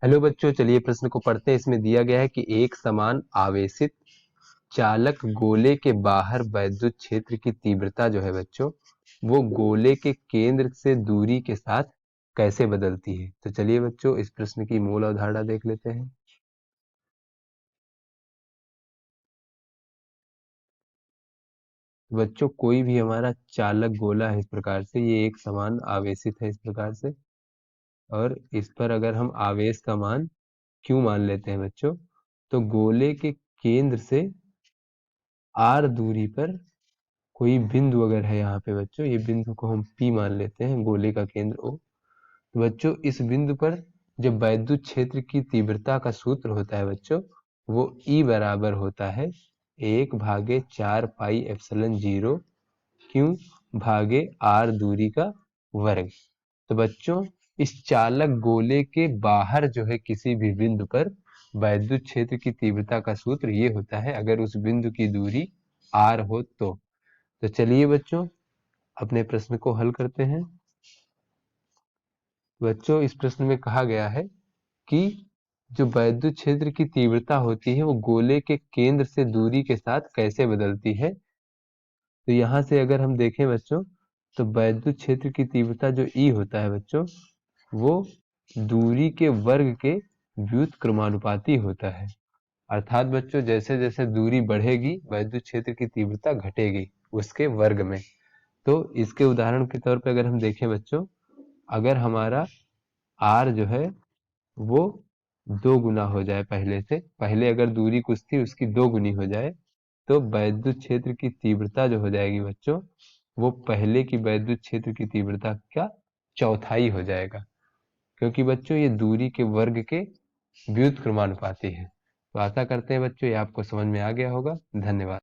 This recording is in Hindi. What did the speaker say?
हेलो बच्चों, चलिए प्रश्न को पढ़ते हैं। इसमें दिया गया है कि एक समान आवेशित चालक गोले के बाहर वैद्युत क्षेत्र की तीव्रता जो है बच्चों, वो गोले के केंद्र से दूरी के साथ कैसे बदलती है। तो चलिए बच्चों, इस प्रश्न की मूल अवधारणा देख लेते हैं। बच्चों, कोई भी हमारा चालक गोला है इस प्रकार से, ये एक समान आवेशित है इस प्रकार से। और इस पर अगर हम आवेश का मान क्यू मान लेते हैं बच्चों, तो गोले के केंद्र से आर दूरी पर कोई बिंदु अगर है यहाँ पे बच्चों, ये बिंदु को हम P मान लेते हैं, गोले का केंद्र O। तो बच्चों, इस बिंदु पर जो वैद्युत क्षेत्र की तीव्रता का सूत्र होता है बच्चों, वो E बराबर होता है 1/4 पाई एप्सिलॉन 0 क्यू भागे आर दूरी का वर्ग। तो बच्चों, इस चालक गोले के बाहर जो है किसी भी बिंदु पर वैद्युत क्षेत्र की तीव्रता का सूत्र ये होता है, अगर उस बिंदु की दूरी r हो तो चलिए बच्चों, अपने प्रश्न को हल करते हैं। बच्चों, इस प्रश्न में कहा गया है कि जो वैद्युत क्षेत्र की तीव्रता होती है वो गोले के केंद्र से दूरी के साथ कैसे बदलती है। तो यहाँ से अगर हम देखें बच्चों, तो वैद्युत क्षेत्र की तीव्रता जो E होता है बच्चों, वो दूरी के वर्ग के व्युत्क्रमानुपाती होता है। अर्थात बच्चों, जैसे जैसे दूरी बढ़ेगी वैद्युत क्षेत्र की तीव्रता घटेगी उसके वर्ग में। तो इसके उदाहरण के तौर पे अगर हम देखें बच्चों, अगर हमारा r जो है वो 2 गुना हो जाए, पहले अगर दूरी कुछ थी उसकी 2 गुनी हो जाए, तो वैद्युत क्षेत्र की तीव्रता जो हो जाएगी बच्चों, वो पहले की वैद्युत क्षेत्र की तीव्रता का चौथाई हो जाएगा, क्योंकि बच्चों ये दूरी के वर्ग के व्युत्क्रमानुपाती है। तो आशा करते हैं बच्चों ये आपको समझ में आ गया होगा। धन्यवाद।